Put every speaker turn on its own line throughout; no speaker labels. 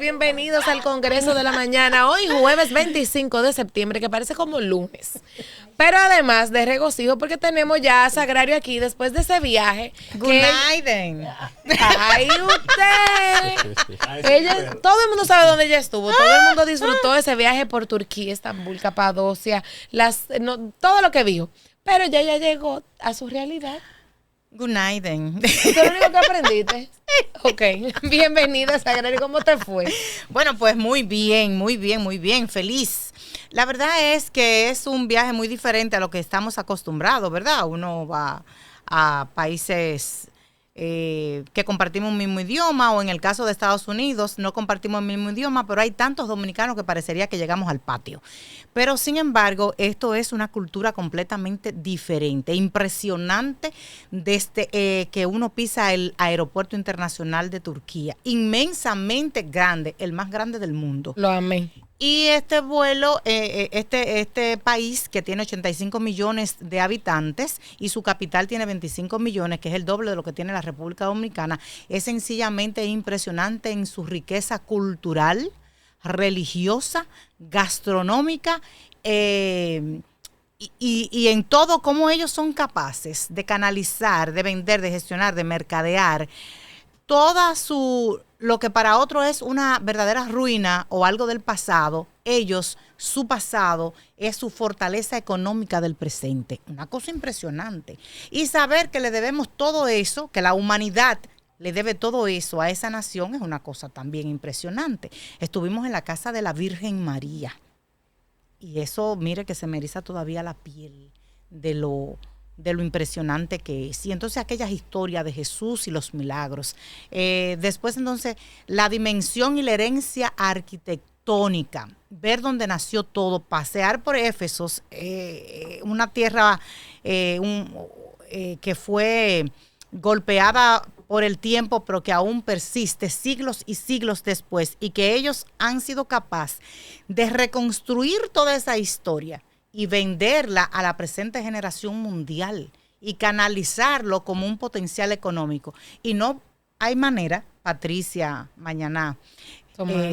bienvenidos al Congreso de la Mañana. Hoy jueves 25 de septiembre, que parece como lunes. Pero además de regocijo, porque tenemos ya a Sagrario aquí después de ese viaje.
Good night, then.
¡Ay, usted! Todo el mundo sabe dónde ella estuvo. Todo el mundo disfrutó ese viaje por Turquía, Estambul, Capadocia, todo lo que vio. Pero ya llegó a su realidad.
Good night, then.
¿Eso es lo único que aprendiste? Ok. Bienvenida, Sagrario. ¿Cómo te fue?
Bueno, pues muy bien. Feliz. La verdad es que es un viaje muy diferente a lo que estamos acostumbrados, ¿verdad? Uno va a países que compartimos un mismo idioma, o en el caso de Estados Unidos no compartimos el mismo idioma, pero hay tantos dominicanos que parecería que llegamos al patio. Pero sin embargo, esto es una cultura completamente diferente, impresionante desde que uno pisa el aeropuerto internacional de Turquía, inmensamente grande, el más grande del mundo.
Lo amé.
Y este vuelo, este país que tiene 85 millones de habitantes y su capital tiene 25 millones, que es el doble de lo que tiene la República Dominicana, es sencillamente impresionante en su riqueza cultural, religiosa, gastronómica y en todo cómo ellos son capaces de canalizar, de vender, de gestionar, de mercadear lo que para otro es una verdadera ruina o algo del pasado. Ellos, su pasado es su fortaleza económica del presente. Una cosa impresionante. Y saber que le debemos todo eso, que la humanidad le debe todo eso a esa nación, es una cosa también impresionante. Estuvimos en la casa de la Virgen María. Y eso, mire que se me eriza todavía la piel de lo impresionante que es. Y entonces aquellas historias de Jesús y los milagros. Después entonces la dimensión y la herencia arquitectónica, ver dónde nació todo, pasear por Éfesos, una tierra que fue golpeada por el tiempo, pero que aún persiste siglos y siglos después, y que ellos han sido capaces de reconstruir toda esa historia y venderla a la presente generación mundial y canalizarlo como un potencial económico. Y no hay manera, Patricia, Mañana,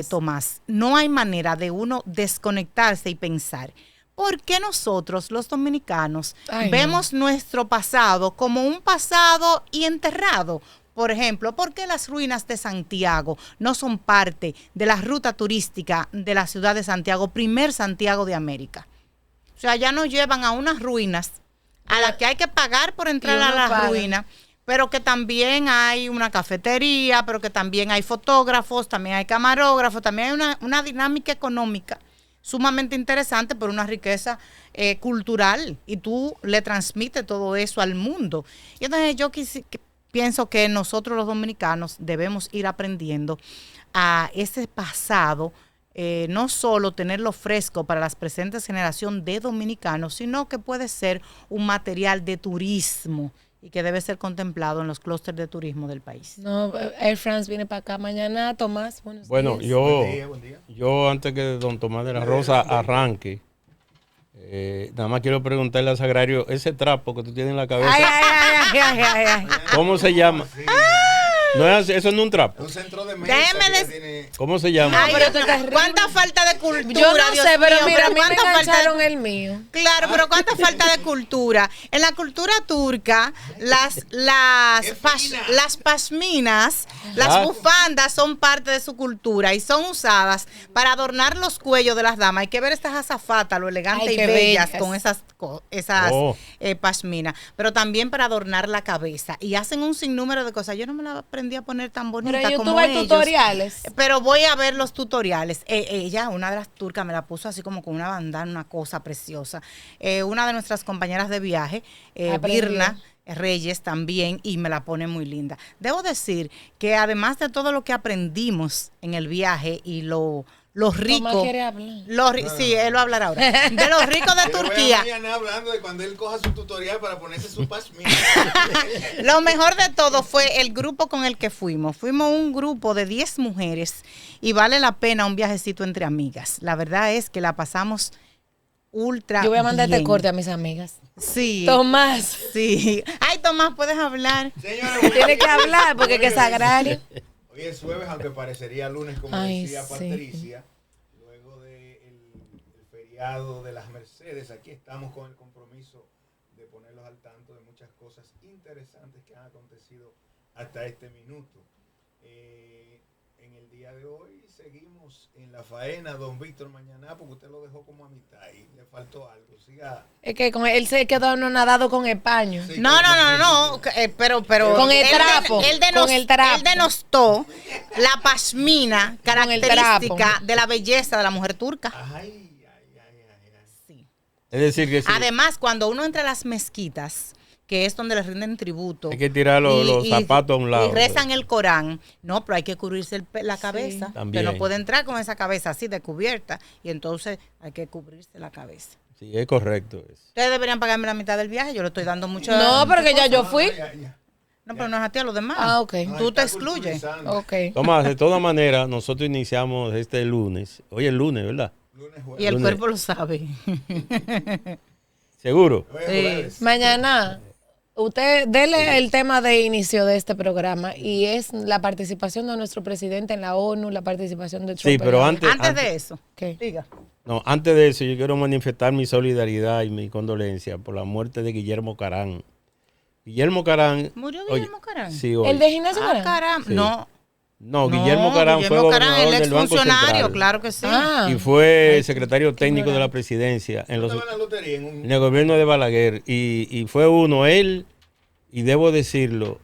Tomás, no hay manera de uno desconectarse y pensar, ¿por qué nosotros los dominicanos vemos nuestro pasado como un pasado y enterrado? Por ejemplo, ¿por qué las ruinas de Santiago no son parte de la ruta turística de la ciudad de Santiago, primer Santiago de América? O sea, ya nos llevan a unas ruinas a las que hay que pagar por entrar a las ruinas, pero que también hay una cafetería, pero que también hay fotógrafos, también hay camarógrafos, también hay una dinámica económica sumamente interesante, por una riqueza cultural, y tú le transmites todo eso al mundo. Y entonces yo pienso que nosotros los dominicanos debemos ir aprendiendo a ese pasado, no solo tenerlo fresco para las presentes generaciones de dominicanos, sino que puede ser un material de turismo y que debe ser contemplado en los clústeres de turismo del país.
No, Air France viene para acá mañana. Tomás,
bueno,
días.
Buen día. Yo antes que don Tomás de la Rosa arranque, nada más quiero preguntarle a Sagrario, ese trapo que tú tienes en la cabeza,
Ay.
¿cómo se llama? No es, eso no es un trapo.
Es un centro de mesa.
¿Cómo se llama?
Ay, ¿cuánta falta de cultura?
Yo no
Dios
sé, pero
mío,
mira, a mí me
¿cuánta falta
engancharon el mío.
Claro, pero cuánta falta de cultura. En la cultura turca, las pasminas, las bufandas son parte de su cultura y son usadas para adornar los cuellos de las damas. Hay que ver estas azafatas, lo elegantes y bellas con esas pasminas, pero también para adornar la cabeza. Y hacen un sinnúmero de cosas. Yo no me la aprendí a poner tan bonita
pero
como
YouTube hay
ellos.
Tutoriales.
Pero voy a ver los tutoriales. Ella, una de las turcas, me la puso así como con una bandana, una cosa preciosa. Una de nuestras compañeras de viaje, Virna Reyes, también, y me la pone muy linda. Debo decir que además de todo lo que aprendimos en el viaje y los ricos. Sí, él va a hablar ahora. De los ricos de Turquía.
Mañana hablando de cuando él coja su tutorial para ponerse su pasmina.
Lo mejor de todo fue el grupo con el que fuimos. Fuimos un grupo de 10 mujeres y vale la pena un viajecito entre amigas. La verdad es que la pasamos ultra.
Yo voy a mandar este
bien.
corte a mis amigas.
Sí.
Tomás.
Sí. Ay, Tomás, ¿puedes hablar?
Señores,
Tiene que hablar porque que es Sagrario.
Hoy Hoy es jueves, aunque parecería lunes, como
Ay,
decía
sí.
Patricia. Luego del feriado de las Mercedes, aquí estamos con el compromiso de ponerlos al tanto de muchas cosas interesantes que han acontecido hasta este minuto. En el día de hoy seguimos en la faena, don Víctor Mañana, porque usted lo dejó como a mitad y le faltó algo. Siga.
Es que él se quedó nadado con el paño.
Sí,
No, pero
Con el
él
trapo,
con el trapo. Él denostó la pashmina
Con el
característica
trapo.
de la belleza de la mujer turca.
Ay.
Sí.
Es decir, que sí,
Además, cuando uno entra a las mezquitas, que es donde le rinden tributo.
hay que tirar los zapatos a un lado.
Y rezan el Corán. No, pero hay que cubrirse la cabeza.
Sí.
También.
Que no puede entrar con esa cabeza así descubierta. Y entonces hay que cubrirse la cabeza.
Sí, es correcto eso.
Ustedes deberían pagarme la mitad del viaje. Yo le estoy dando mucho.
No, pero que ya yo fui.
No, pero no es a ti, a los demás.
Ah, ok.
Tú te excluyes.
Ok.
Tomás, de todas maneras, nosotros iniciamos este lunes. Hoy es lunes, ¿verdad?
Lunes,
Y
jueves.
el
Lunes.
cuerpo lo sabe.
¿Seguro?
Jueves.
Mañana, usted dele el tema de inicio de este programa y es la participación de nuestro presidente en la ONU, la participación de Trump.
Sí, pero
en la-
Antes de eso.
¿Qué?
Diga.
No, antes de eso, yo quiero manifestar mi solidaridad y mi condolencia por la muerte de Guillermo Carán. Guillermo Carán.
¿Murió
oye,
Guillermo Carán?
Sí, hoy.
¿El de gimnasio?
Ah,
Carán?
caramba.
Sí.
No.
No, Guillermo Carán fue gobernador
el
del Banco
exfuncionario,
Central.
claro que sí.
Ah.
Y fue secretario técnico de la
ignorante.
presidencia en,
Estaba en la lotería
en el gobierno de Balaguer. Y fue él, y debo decirlo,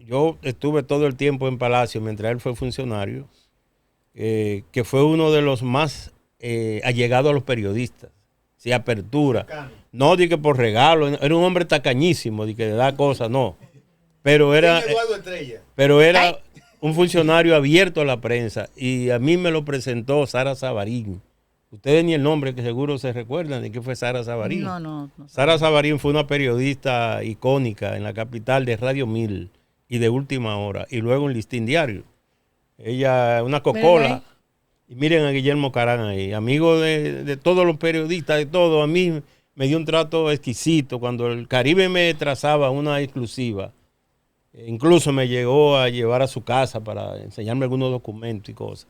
yo estuve todo el tiempo en Palacio mientras él fue funcionario, que fue uno de los más allegados a los periodistas. Sí, apertura. No di que por regalo, era un hombre tacañísimo, di que da cosas, no. Pero era,
Eduardo Estrella.
pero un funcionario abierto a la prensa, y a mí me lo presentó Sara Savarín. Ustedes ni el nombre, que seguro se recuerdan de qué fue Sara Savarín.
No.
Sara Savarín fue una periodista icónica en la capital de Radio 1000 y de Última Hora, y luego en Listín Diario. Ella, una cocola. Y miren a Guillermo Carán ahí, amigo de todos los periodistas, de todo. A mí me dio un trato exquisito cuando el Caribe me trazaba una exclusiva. Incluso me llegó a llevar a su casa para enseñarme algunos documentos y cosas.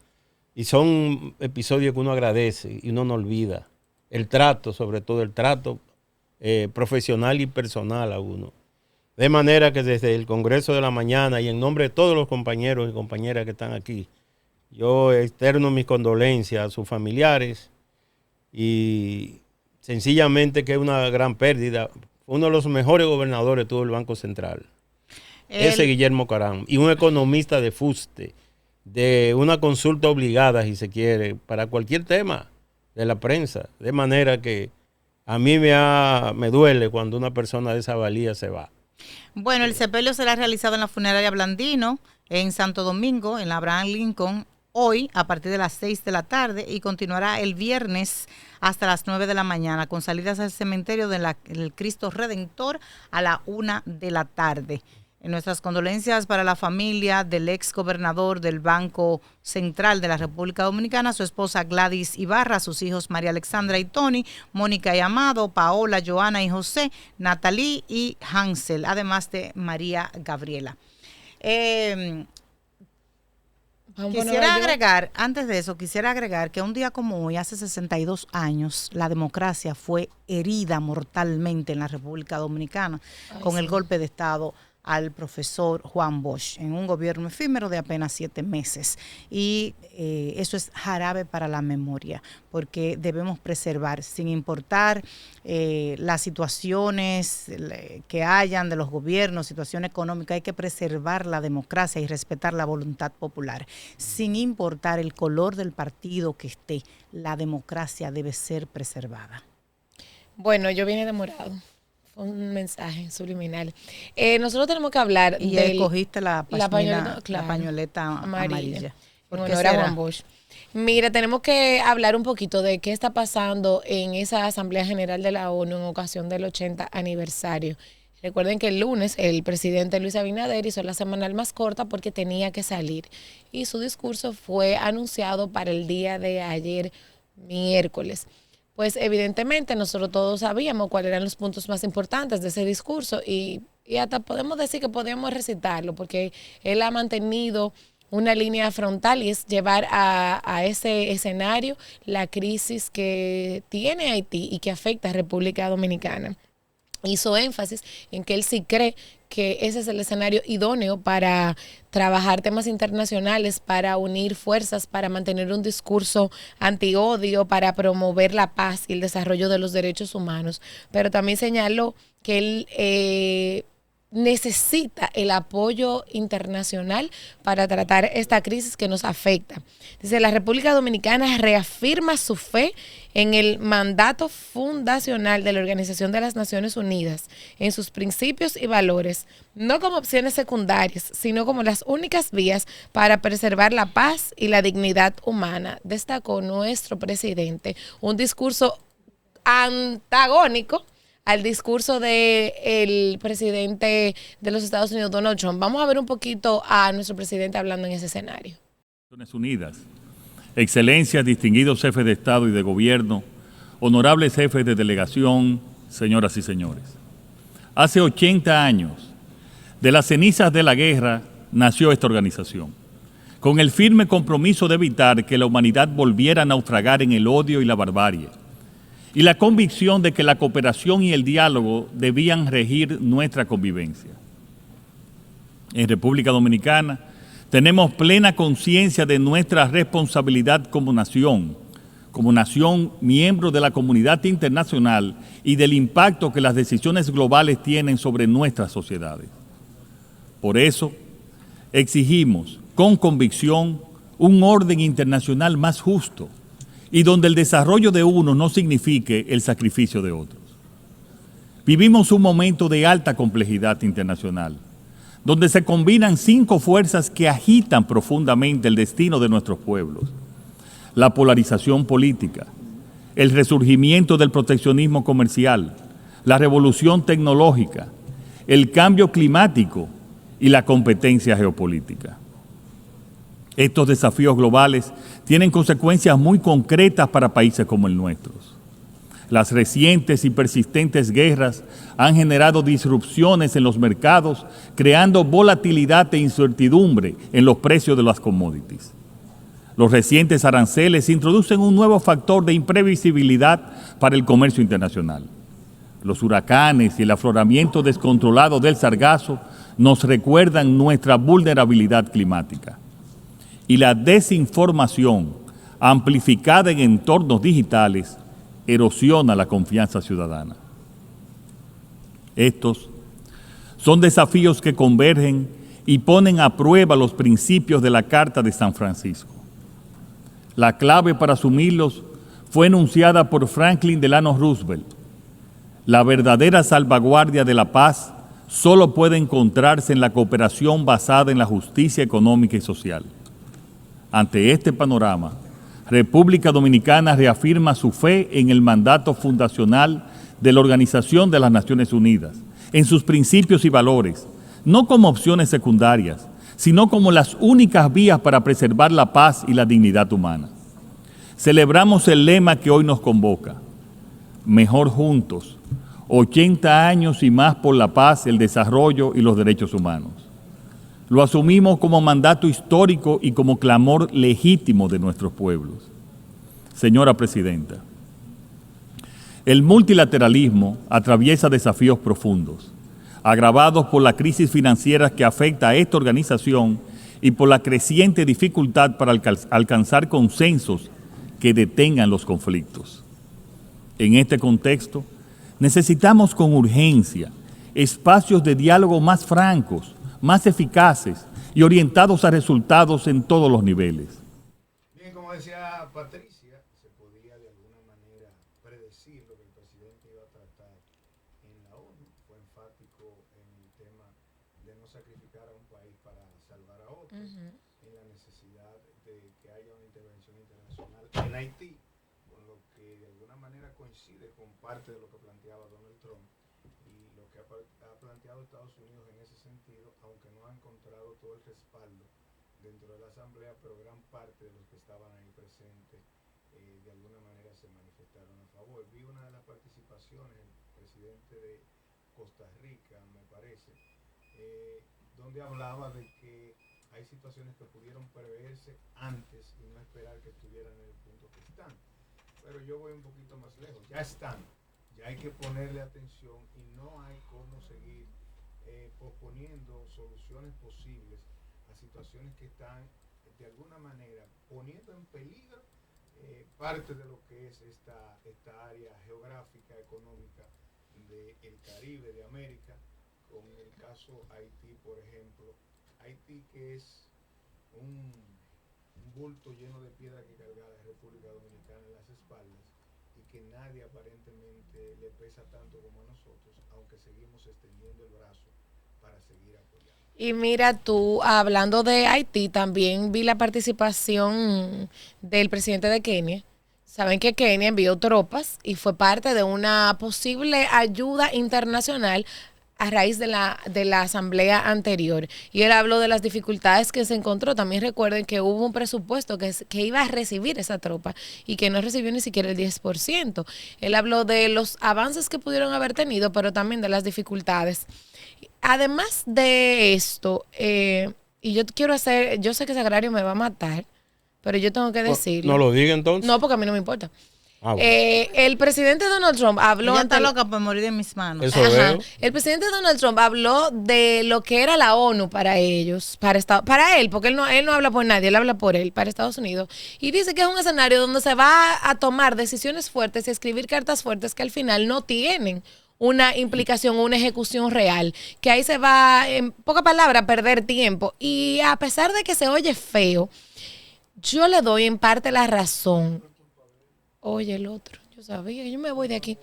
Y son episodios que uno agradece y uno no olvida. El trato, sobre todo el trato profesional y personal a uno. De manera que desde el Congreso de la Mañana y en nombre de todos los compañeros y compañeras que están aquí, yo externo mis condolencias a sus familiares, y sencillamente que es una gran pérdida. Uno de los mejores gobernadores de todo el Banco Central. Ese Guillermo Carán, y un economista de fuste, de una consulta obligada, si se quiere, para cualquier tema de la prensa. De manera que a mí me duele cuando una persona de esa valía se va.
Bueno, el sepelio será realizado en la funeraria Blandino, en Santo Domingo, en la Abraham Lincoln, hoy a partir de las 6 de la tarde, y continuará el viernes hasta las 9 de la mañana, con salidas al cementerio del Cristo Redentor a la 1 de la tarde. En nuestras condolencias para la familia del ex gobernador del Banco Central de la República Dominicana, su esposa Gladys Ibarra, sus hijos María Alexandra y Tony, Mónica y Amado, Paola, Joana y José, Natalie y Hansel, además de María Gabriela. Quisiera agregar, antes de eso, que un día como hoy, hace 62 años, la democracia fue herida mortalmente en la República Dominicana con el golpe de Estado al profesor Juan Bosch en un gobierno efímero de apenas 7 meses. Y eso es jarabe para la memoria, porque debemos preservar, sin importar las situaciones que hayan de los gobiernos, situación económica, hay que preservar la democracia y respetar la voluntad popular. Sin importar el color del partido que esté, la democracia debe ser preservada.
Bueno, yo vine de morado. Fue un mensaje subliminal. Nosotros tenemos que hablar
y
de
escogiste la pañoleta amarilla.
En
¿Por qué
honor a
será?
Juan Bosch. Mira, tenemos que hablar un poquito de qué está pasando en esa Asamblea General de la ONU en ocasión del 80 aniversario. Recuerden que el lunes el presidente Luis Abinader hizo la semanal más corta porque tenía que salir, y su discurso fue anunciado para el día de ayer, miércoles. Pues evidentemente nosotros todos sabíamos cuáles eran los puntos más importantes de ese discurso, y hasta podemos decir que podíamos recitarlo, porque él ha mantenido una línea frontal y es llevar a ese escenario la crisis que tiene Haití y que afecta a República Dominicana. Hizo énfasis en que él sí cree que ese es el escenario idóneo para trabajar temas internacionales, para unir fuerzas, para mantener un discurso antiodio, para promover la paz y el desarrollo de los derechos humanos. Pero también señaló que él necesita el apoyo internacional para tratar esta crisis que nos afecta. Dice, la República Dominicana reafirma su fe en el mandato fundacional de la Organización de las Naciones Unidas, en sus principios y valores, no como opciones secundarias, sino como las únicas vías para preservar la paz y la dignidad humana, destacó nuestro presidente. Un discurso antagónico al discurso del presidente de los Estados Unidos, Donald Trump. Vamos a ver un poquito a nuestro presidente hablando en ese escenario.
Naciones Unidas, excelencias, distinguidos jefes de Estado y de Gobierno, honorables jefes de delegación, señoras y señores. Hace 80 años, de las cenizas de la guerra, nació esta organización, con el firme compromiso de evitar que la humanidad volviera a naufragar en el odio y la barbarie, y la convicción de que la cooperación y el diálogo debían regir nuestra convivencia. En República Dominicana tenemos plena conciencia de nuestra responsabilidad como nación miembro de la comunidad internacional y del impacto que las decisiones globales tienen sobre nuestras sociedades. Por eso, exigimos con convicción un orden internacional más justo, y donde el desarrollo de uno no signifique el sacrificio de otros. Vivimos un momento de alta complejidad internacional, donde se combinan 5 fuerzas que agitan profundamente el destino de nuestros pueblos: la polarización política, el resurgimiento del proteccionismo comercial, la revolución tecnológica, el cambio climático y la competencia geopolítica. Estos desafíos globales tienen consecuencias muy concretas para países como el nuestro. Las recientes y persistentes guerras han generado disrupciones en los mercados, creando volatilidad e incertidumbre en los precios de las commodities. Los recientes aranceles introducen un nuevo factor de imprevisibilidad para el comercio internacional. Los huracanes y el afloramiento descontrolado del sargazo nos recuerdan nuestra vulnerabilidad climática. Y la desinformación, amplificada en entornos digitales, erosiona la confianza ciudadana. Estos son desafíos que convergen y ponen a prueba los principios de la Carta de San Francisco. La clave para asumirlos fue enunciada por Franklin Delano Roosevelt. La verdadera salvaguardia de la paz solo puede encontrarse en la cooperación basada en la justicia económica y social. Ante este panorama, República Dominicana reafirma su fe en el mandato fundacional de la Organización de las Naciones Unidas, en sus principios y valores, no como opciones secundarias, sino como las únicas vías para preservar la paz y la dignidad humana. Celebramos el lema que hoy nos convoca: mejor juntos, 80 años y más por la paz, el desarrollo y los derechos humanos. Lo asumimos como mandato histórico y como clamor legítimo de nuestros pueblos. Señora Presidenta, el multilateralismo atraviesa desafíos profundos, agravados por la crisis financiera que afecta a esta organización y por la creciente dificultad para alcanzar consensos que detengan los conflictos. En este contexto, necesitamos con urgencia espacios de diálogo más francos, más eficaces y orientados a resultados en todos los niveles.
Bien, como decía Patricia, se podía de alguna manera predecir lo que el presidente iba a tratar en la ONU. Fue enfático en el tema de no sacrificar a un país para salvar a otro, en la necesidad de que haya una intervención internacional en Haití, con lo que de alguna manera coincide con parte de lo que planteaba Donald Trump y lo que ha planteado Estados Unidos en ese sentido, aunque no ha encontrado todo el respaldo dentro de la Asamblea, pero gran parte de los que estaban ahí presentes de alguna manera se manifestaron a favor. Vi una de las participaciones, el presidente de Costa Rica, me parece, donde hablaba de que hay situaciones que pudieron preverse antes y no esperar que estuvieran en el punto que están. Pero yo voy un poquito más lejos. Ya están. Ya hay que ponerle atención y no hay cómo seguir posponiendo soluciones posibles a situaciones que están de alguna manera poniendo en peligro parte de lo que es esta área geográfica, económica del Caribe, de América, con el caso Haití, por ejemplo. Haití, que es un bulto lleno de piedra que cargaba la República Dominicana en las espaldas y que nadie aparentemente le pesa tanto como a nosotros, aunque seguimos extendiendo el brazo para seguir apoyando.
Y mira tú, hablando de Haití, también vi la participación del presidente de Kenia. Saben que Kenia envió tropas y fue parte de una posible ayuda internacional a raíz de la asamblea anterior. Y él habló de las dificultades que se encontró. También recuerden que hubo un presupuesto que iba a recibir esa tropa y que no recibió ni siquiera el 10%. Él habló de los avances que pudieron haber tenido, pero también de las dificultades. Además de esto, y yo sé que Sagrario me va a matar, pero yo tengo que decirlo.
No lo diga entonces.
No, porque a mí no me importa.
Bueno.
El presidente Donald Trump habló...
Ella está loca por morir en mis manos.
Eso veo.
El presidente Donald Trump habló de lo que era la ONU para ellos, para él, porque él no habla por nadie, él habla por él, para Estados Unidos. Y dice que es un escenario donde se va a tomar decisiones fuertes y escribir cartas fuertes que al final no tienen una implicación, una ejecución real, que ahí se va, en poca palabra, a perder tiempo. Y a pesar de que se oye feo, yo le doy en parte la razón. Oye, el otro, yo sabía, yo me voy de aquí.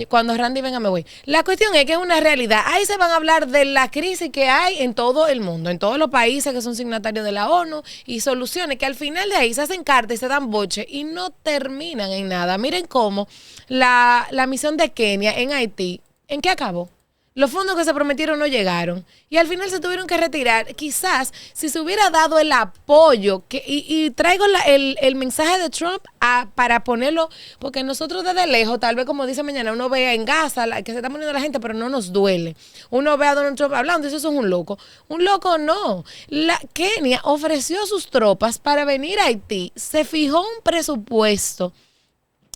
Cuando Randy venga me voy. La cuestión es que es una realidad. Ahí se van a hablar de la crisis que hay en todo el mundo, en todos los países que son signatarios de la ONU y soluciones que al final de ahí se hacen cartas y se dan boche y no terminan en nada. Miren cómo la misión de Kenia en Haití, ¿en qué acabó? Los fondos que se prometieron no llegaron y al final se tuvieron que retirar. Quizás si se hubiera dado el apoyo, y traigo el mensaje de Trump para ponerlo, porque nosotros desde lejos, tal vez como dice mañana, uno ve en Gaza que se está muriendo la gente, pero no nos duele. Uno ve a Donald Trump hablando y dice, eso es un loco. Un loco no. Kenia ofreció sus tropas para venir a Haití, se fijó un presupuesto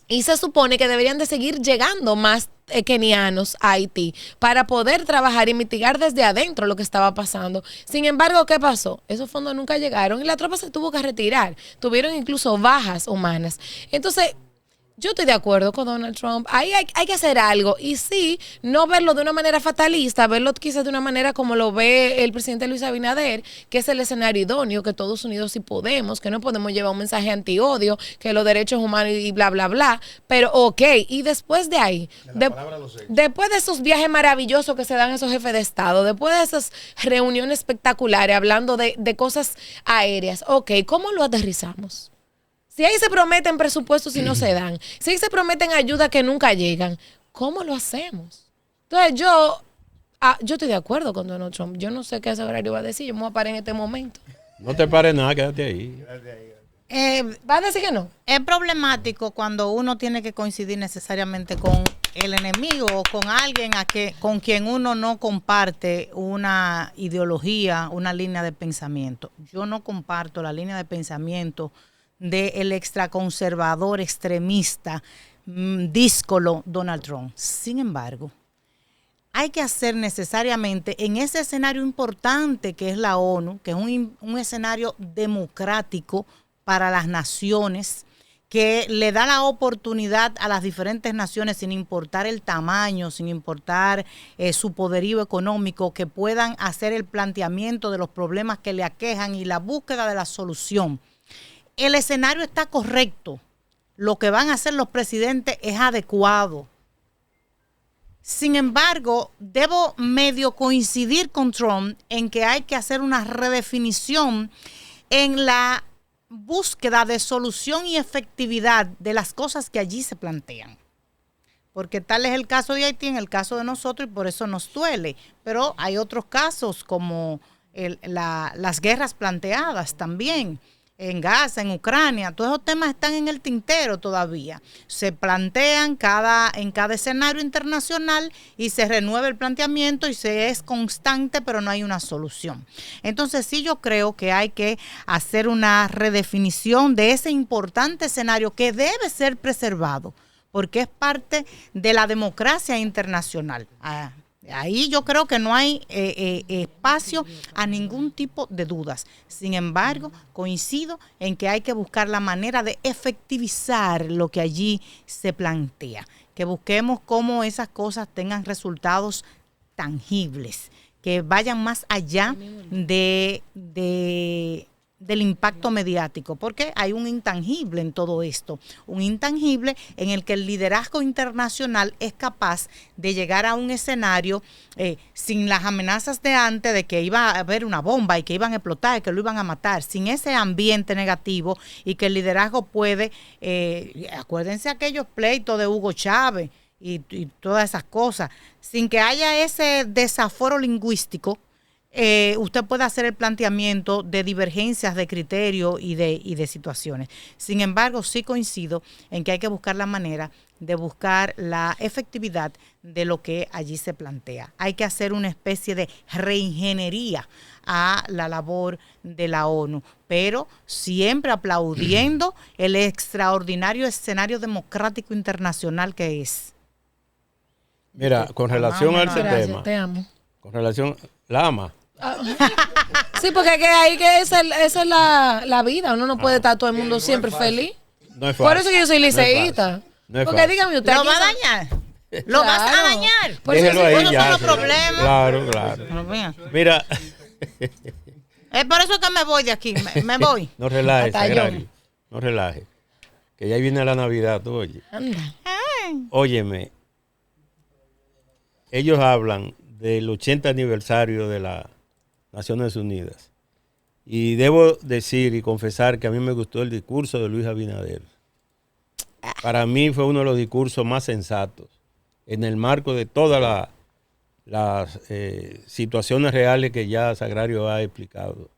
y se supone que deberían de seguir llegando más kenianos a Haití para poder trabajar y mitigar desde adentro lo que estaba pasando. Sin embargo, ¿qué pasó? Esos fondos nunca llegaron y la tropa se tuvo que retirar. Tuvieron incluso bajas humanas. Entonces, yo estoy de acuerdo con Donald Trump. Ahí hay que hacer algo. Y sí, no verlo de una manera fatalista, verlo quizás de una manera como lo ve el presidente Luis Abinader, que es el escenario idóneo, que todos unidos sí podemos, que no podemos llevar un mensaje antiodio, que los derechos humanos y bla, bla, bla. Pero ok, y después de ahí, después de esos viajes maravillosos que se dan esos jefes de Estado, después de esas reuniones espectaculares hablando de cosas aéreas, ok, ¿cómo lo aterrizamos? Si ahí se prometen presupuestos y no se dan, si ahí se prometen ayudas que nunca llegan, ¿cómo lo hacemos? Entonces yo estoy de acuerdo con Donald Trump. Yo no sé qué ese horario va a decir, yo me voy a parar en este momento.
No te pares nada, quédate ahí.
¿Va a decir que no?
Es problemático cuando uno tiene que coincidir necesariamente con el enemigo o con alguien con quien uno no comparte una ideología, una línea de pensamiento. Yo no comparto la línea de pensamiento del extraconservador, extremista, díscolo Donald Trump. Sin embargo, hay que hacer necesariamente en ese escenario importante que es la ONU, que es un escenario democrático para las naciones, que le da la oportunidad a las diferentes naciones, sin importar el tamaño, sin importar su poderío económico, que puedan hacer el planteamiento de los problemas que le aquejan y la búsqueda de la solución. El escenario está correcto. Lo que van a hacer los presidentes es adecuado. Sin embargo, debo medio coincidir con Trump en que hay que hacer una redefinición en la búsqueda de solución y efectividad de las cosas que allí se plantean. Porque tal es el caso de Haití, en el caso de nosotros, y por eso nos duele. Pero hay otros casos como las guerras planteadas también. en Gaza, en Ucrania, todos esos temas están en el tintero todavía. Se plantean en cada escenario internacional y se renueva el planteamiento y se es constante, pero no hay una solución. Entonces sí, yo creo que hay que hacer una redefinición de ese importante escenario que debe ser preservado, porque es parte de la democracia internacional. Ahí yo creo que no hay espacio a ningún tipo de dudas. Sin embargo, coincido en que hay que buscar la manera de efectivizar lo que allí se plantea. Que busquemos cómo esas cosas tengan resultados tangibles, que vayan más allá del impacto mediático, porque hay un intangible en todo esto, un intangible en el que el liderazgo internacional es capaz de llegar a un escenario sin las amenazas de antes de que iba a haber una bomba y que iban a explotar y que lo iban a matar, sin ese ambiente negativo, y que el liderazgo puede, acuérdense aquellos pleitos de Hugo Chávez y todas esas cosas, sin que haya ese desaforo lingüístico. Usted puede hacer el planteamiento de divergencias de criterio y de situaciones. Sin embargo, sí coincido en que hay que buscar la manera de buscar la efectividad de lo que allí se plantea. Hay que hacer una especie de reingeniería a la labor de la ONU, pero siempre aplaudiendo el extraordinario escenario democrático internacional que es.
Mira, con relación a ese
Gracias,
tema,
te amo.
con relación, ¿la ama?
Sí, porque es que ahí que esa es la vida. Uno no puede estar todo el mundo siempre feliz.
No es fácil.
Por eso que yo soy liceísta.
No es
Porque
fácil.
dígame usted.
¿Lo
aquí
va a
son-
dañar? ¿Lo vas a
Claro.
dañar?
Por eso
Déjelo
sí,
ahí
esos
ya.
son los
sí.
problemas.
Claro, claro.
Pero mira,
Mira,
es por eso que me voy de aquí, me voy.
no relajes,
Hasta yo.
Sagrario. No relajes. Que ya viene la Navidad, tú oye.
Anda.
Óyeme, ellos hablan del 80 aniversario de las Naciones Unidas. Y debo decir y confesar que a mí me gustó el discurso de Luis Abinader. Para mí fue uno de los discursos más sensatos en el marco de todas las situaciones reales que ya Sagrario ha explicado.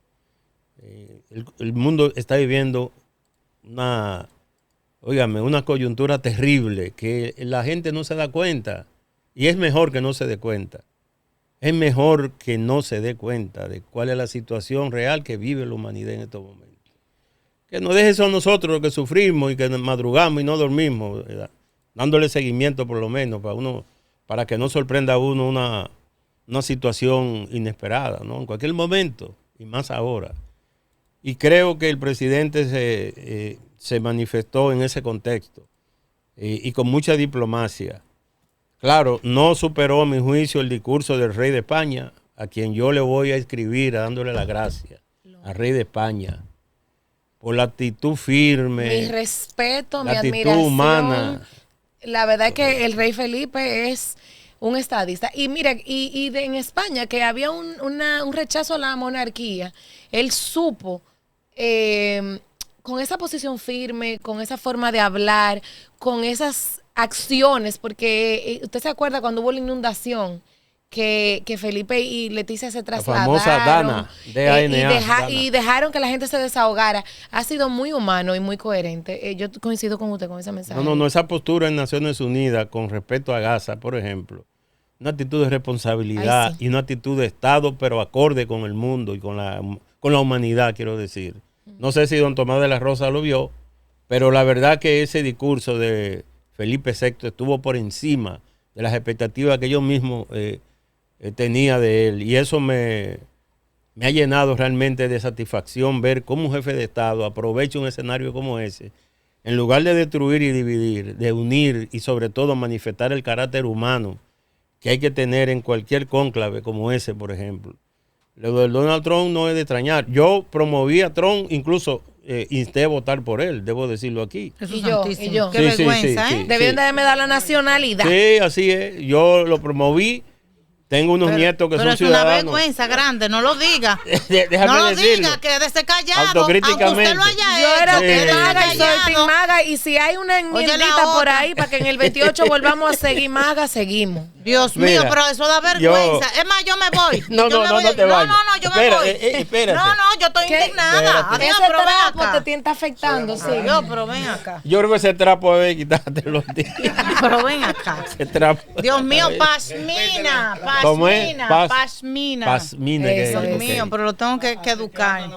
El mundo está viviendo una coyuntura terrible que la gente no se da cuenta, y es mejor que no se dé cuenta. Es mejor que no se dé cuenta de cuál es la situación real que vive la humanidad en estos momentos. Que nos deje eso a nosotros los que sufrimos y que madrugamos y no dormimos, ¿verdad? Dándole seguimiento por lo menos para que no sorprenda a uno una situación inesperada, ¿no? En cualquier momento, y más ahora. Y creo que el presidente se manifestó en ese contexto y con mucha diplomacia. Claro, no superó a mi juicio el discurso del rey de España, a quien yo le voy a escribir dándole las gracias al rey de España por la actitud firme,
Mi respeto, mi
la actitud
admiración.
humana.
La verdad es que el rey Felipe es un estadista. Y mira, en España, que había un rechazo a la monarquía, él supo, con esa posición firme, con esa forma de hablar, con esas acciones, porque usted se acuerda cuando hubo la inundación, que Felipe y Leticia se trasladaron.
famosa Dana, Dana.
Y dejaron que la gente se desahogara. Ha sido muy humano y muy coherente. Yo coincido con usted con ese mensaje.
No, esa postura en Naciones Unidas con respecto a Gaza, por ejemplo, una actitud de responsabilidad.
Ay, sí.
Y una actitud de Estado, pero acorde con el mundo y con la humanidad, quiero decir. No sé si don Tomás de la Rosa lo vio, pero la verdad que ese discurso de Felipe VI estuvo por encima de las expectativas que yo mismo tenía de él, y eso me ha llenado realmente de satisfacción ver cómo un jefe de Estado aprovecha un escenario como ese, en lugar de destruir y dividir, de unir y sobre todo manifestar el carácter humano que hay que tener en cualquier cónclave como ese, por ejemplo. Lo del Donald Trump no es de extrañar. Yo promoví a Trump, incluso insté a votar por él, debo decirlo aquí.
Jesús
Y yo,
santísimo.
y yo.
Qué
Sí, sí,
vergüenza,
sí,
¿eh?
sí.
Debieron de haberme dado la nacionalidad.
Sí, así es. Yo lo promoví. Tengo unos nietos que
pero
son
es una
ciudadanos.
vergüenza grande, no lo diga.
Déjame
No lo
decirlo.
diga, quédese callado. Aunque
Autocríticamente.
usted lo haya
Yo
hecho,
era
Sí.
Team Maga y
quédese
soy Team
callado.
Maga. Y si hay una
Oye, la
enmiendita por
otra.
ahí para que en el 28 volvamos a seguir Maga, seguimos.
Dios
Mira,
mío, pero eso da vergüenza. Es más, yo me voy.
No,
Yo
no,
me
no,
voy
no
de-
te vayas.
No, yo me
Espera,
voy.
espérate.
No, yo estoy
¿Qué?
indignada.
Espérate.
Adiós,
Ese
pero ven
trapo
acá.
te está afectando, sí.
Adiós, pero ven acá.
Yo creo que ese trapo debe quitártelo.
Pero ven acá.
Ese trapo.
Dios mío, pasmina.
¿Cómo es?
Pasmina.
Pasmina.
Eso,
Dios
ok.
mío, pero lo tengo que educar.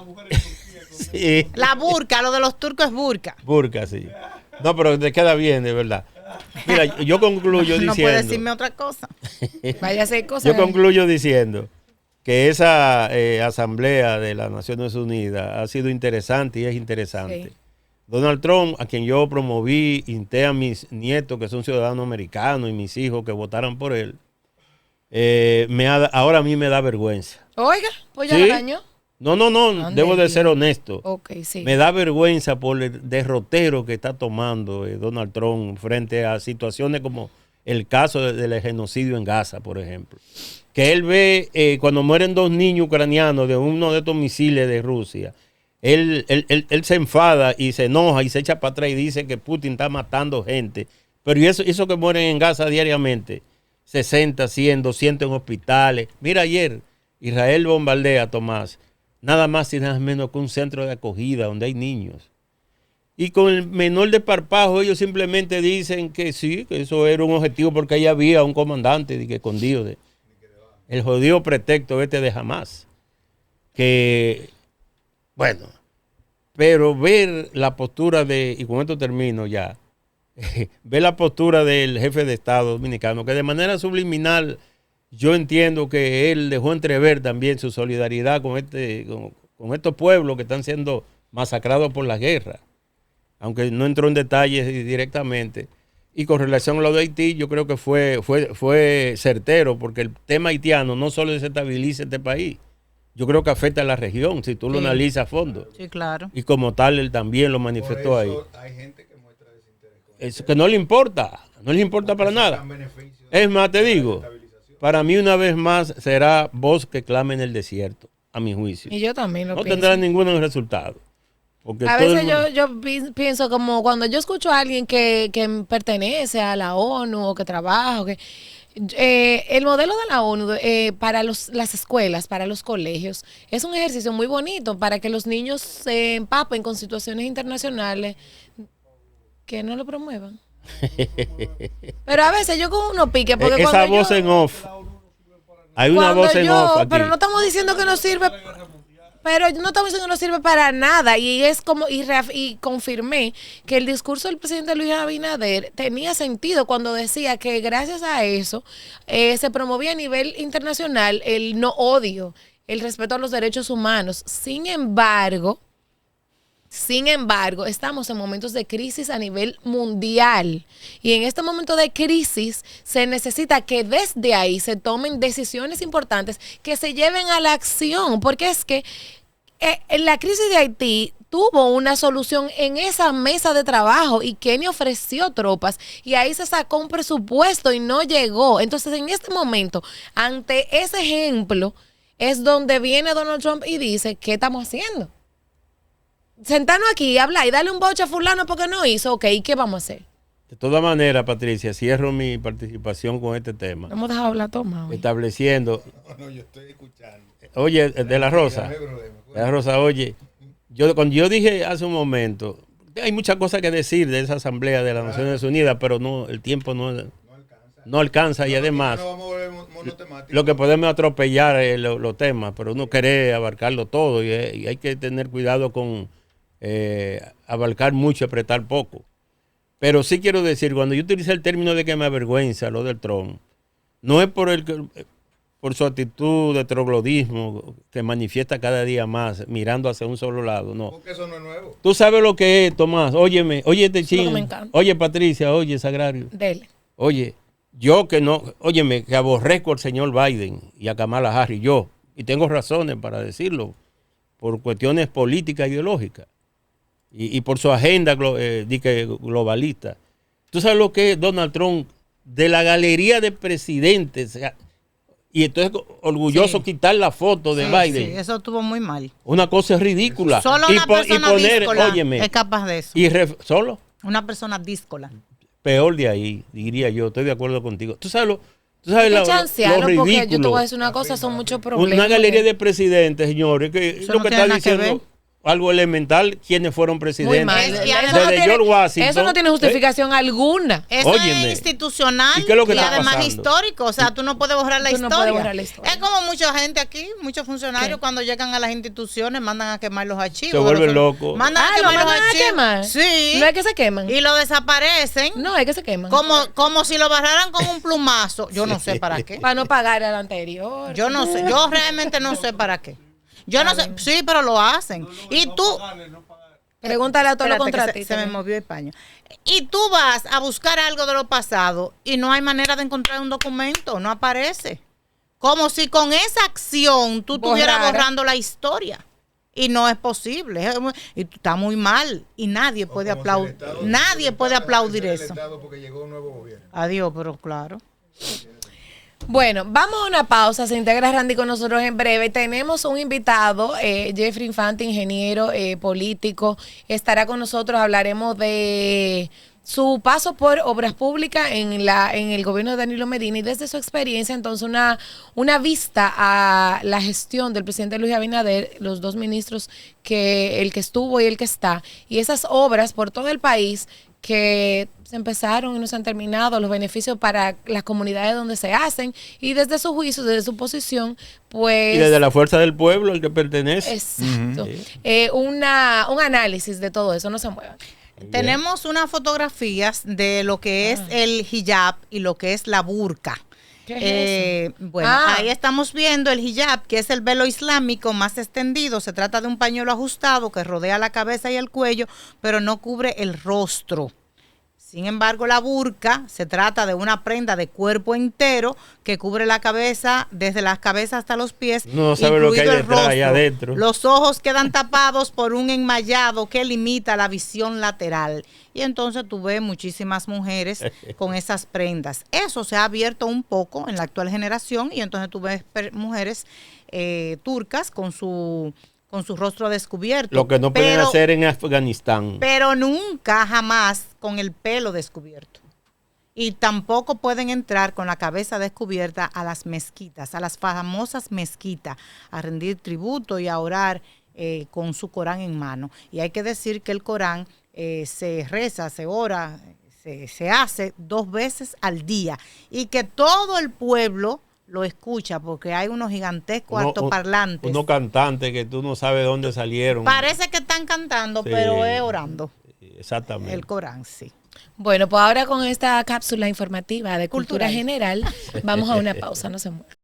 Sí.
La burka, lo de los turcos es burka.
Burka, sí. No, pero te queda bien, de verdad. Mira, yo concluyo
No
diciendo.
puede decirme otra cosa.
Vaya a hacer cosas.
Yo concluyo diciendo que esa asamblea de las Naciones Unidas ha sido interesante y es interesante.
Sí.
Donald Trump, a quien yo promoví, inté a mis nietos que son ciudadanos americanos y mis hijos que votaran por él, ahora a mí me da vergüenza.
Oiga, pues ya
¿Sí?
la dañó.
No,
Ande
debo de ser
Dios.
honesto.
Ok, sí.
Me da vergüenza por el derrotero que está tomando Donald Trump frente a situaciones como el caso del genocidio en Gaza, por ejemplo. Que él ve cuando mueren 2 niños ucranianos de uno de estos misiles de Rusia, él se enfada y se enoja y se echa para atrás y dice que Putin está matando gente. Pero ¿y eso que mueren en Gaza diariamente? 60, 100, 200 en hospitales. Mira, ayer Israel bombardea, Tomás, nada más y nada menos que un centro de acogida donde hay niños. Y con el menor desparpajo ellos simplemente dicen que sí, que eso era un objetivo porque ahí había un comandante que escondido el jodido pretexto de Hamas. Que, bueno, pero ver la postura y con esto termino ya, ver la postura del jefe de Estado dominicano, que de manera subliminal yo entiendo que él dejó entrever también su solidaridad con estos pueblos que están siendo masacrados por la guerra, aunque no entró en detalles directamente. Y con relación a lo de Haití, yo creo que fue certero, porque el tema haitiano no solo desestabiliza este país, yo creo que afecta a la región, si tú lo analizas a fondo.
Sí, claro.
Y como tal, él también lo manifestó
Por
ahí.
eso hay gente que muestra desinterés.
Eso que no le importa para nada. Es más, te digo, para mí una vez más será voz que clame en el desierto, a mi juicio.
Y yo también lo
No
pienso.
tendrá ningún resultado. Porque
A
todo el
veces
mundo-
yo pienso como cuando yo escucho a alguien que pertenece a la ONU o que trabaja, el modelo de la ONU para las escuelas, para los colegios, es un ejercicio muy bonito para que los niños se empapen con situaciones internacionales que no lo promuevan. Pero a veces yo con uno pique porque
esa
cuando
voz
yo,
en off. Hay una
cuando
voz en
yo-
off aquí.
pero no estamos diciendo que no sirve. Pero no estamos diciendo que no sirve para nada. Y es como, y confirmé que el discurso del presidente Luis Abinader tenía sentido cuando decía que gracias a eso se promovía a nivel internacional el no odio, el respeto a los derechos humanos. Sin embargo, estamos en momentos de crisis a nivel mundial. Y en este momento de crisis se necesita que desde ahí se tomen decisiones importantes que se lleven a la acción. Porque es que la crisis de Haití tuvo una solución en esa mesa de trabajo y Kenia ofreció tropas y ahí se sacó un presupuesto y no llegó. Entonces, en este momento, ante ese ejemplo, es donde viene Donald Trump y dice, ¿qué estamos haciendo? Sentarnos aquí, hablar y darle un boche a fulano porque no hizo, ok, ¿qué vamos a hacer?
De todas maneras, Patricia, cierro mi participación con este tema.
Hemos dejado hablar toma hoy.
Estableciendo,
No, yo estoy escuchando.
oye, de la Rosa.
No hay problema.
De la Rosa, oye, cuando yo dije hace un momento, hay muchas cosas que decir de esa asamblea de las Naciones Unidas, pero no, el tiempo no alcanza y además
No vamos a volver monotemáticos.
lo que podemos atropellar los temas, pero uno quiere abarcarlo todo y hay que tener cuidado con abarcar mucho y apretar poco. Pero sí quiero decir, cuando yo utilicé el término de que me avergüenza lo del Trump, no es por su actitud de troglodismo que manifiesta cada día más, mirando hacia un solo lado, no.
Porque eso no es nuevo.
Tú sabes lo que es, Tomás, óyeme, oye este
Eso es lo que
chin,
me encanta.
oye Patricia, oye Sagrario,
Dele.
oye, yo que no, óyeme, que aborrezco al señor Biden y a Kamala Harris, y tengo razones para decirlo, por cuestiones políticas e ideológicas, y por su agenda globalista. ¿Tú sabes lo que es Donald Trump? De la galería de presidentes, y entonces orgulloso
Sí.
quitar la foto de
Sí,
Biden.
sí, eso estuvo muy mal.
Una cosa ridícula.
Solo
Y
una
po- y
persona
poner,
díscola
óyeme,
es capaz de eso.
solo
Una persona díscola.
peor de ahí, diría yo, estoy de acuerdo contigo. Tú sabes Tú sabes
Hay que
lo
chancearlo porque yo te
ridículo.
voy a decir una cosa, son muchos problemas.
Una galería de presidentes, señores, que
Eso
lo
no
que
tiene
está
nada que
diciendo algo elemental, quienes fueron
Muy
presidentes.
mal.
Y
Eso
además
no
Desde
tiene-
George Washington.
Eso no tiene justificación alguna.
Eso
Óyeme.
es institucional
¿Y qué es lo que
y
está
además
pasando?
histórico. O sea, tú no puedes borrar la
Tú no puedes
historia.
borrar la historia.
Es como mucha gente aquí, muchos funcionarios
¿Qué?
cuando llegan a las instituciones mandan a quemar los archivos.
Se vuelven locos.
Mandan a
¿Lo
quemar los
mandan a
archivos.
quemar?
Sí.
No es que se queman.
Y lo desaparecen
No, es que se queman.
como si lo barraran con un plumazo. Yo no sé para qué.
Para no pagar al anterior.
Yo no sé. Yo realmente no sé para qué. Yo no sé. Sí, pero lo hacen. Y tú...
Pregúntale a todos los
Espérate, que
contratistas.
se me movió el paño. Y tú vas a buscar algo de lo pasado y no hay manera de encontrar un documento, no aparece. Como si con esa acción tú estuvieras
Borrara.
borrando la historia. Y no es posible. Y está muy mal. Y nadie puede aplaudir. Nadie puede aplaudir eso.
Porque llegó un nuevo gobierno.
Adiós, pero claro.
Bueno, vamos a una pausa. Se integra Randy con nosotros en breve. Tenemos un invitado, Jeffrey Infante, ingeniero político. Estará con nosotros. Hablaremos de su paso por obras públicas en el gobierno de Danilo Medina y desde su experiencia, entonces una vista a la gestión del presidente Luis Abinader, los dos ministros, el que estuvo y el que está, y esas obras por todo el país que se empezaron y no se han terminado, los beneficios para las comunidades donde se hacen, y desde su juicio, desde su posición, pues...
Y desde la fuerza del pueblo al que pertenece.
Exacto. Un análisis de todo eso, no se muevan.
Tenemos unas fotografías de lo que es el hijab y lo que es la burka.
¿Qué es eso?
Bueno, ahí estamos viendo el hijab, que es el velo islámico más extendido. Se trata de un pañuelo ajustado que rodea la cabeza y el cuello, pero no cubre el rostro. Sin embargo, la burka se trata de una prenda de cuerpo entero que cubre la cabeza, desde las cabezas hasta los pies.
No sabe lo que hay
incluido el
detrás, allá
rostro.
adentro.
Los ojos quedan tapados por un enmayado que limita la visión lateral. Y entonces tú ves muchísimas mujeres con esas prendas. Eso se ha abierto un poco en la actual generación y entonces tú ves mujeres turcas con su rostro descubierto.
Lo que no pueden hacer en Afganistán.
Pero nunca, jamás con el pelo descubierto. Y tampoco pueden entrar con la cabeza descubierta a las mezquitas, a las famosas mezquitas, a rendir tributo y a orar con su Corán en mano. Y hay que decir que el Corán se reza, se ora, se hace 2 veces al día. Y que todo el pueblo lo escucha porque hay unos gigantescos altoparlantes.
Unos cantantes que tú no sabes dónde salieron.
Parece que están cantando,
Sí.
pero es orando.
Exactamente.
El Corán, sí.
Bueno, pues ahora con esta cápsula informativa de cultura general, vamos a una pausa, no se muevan.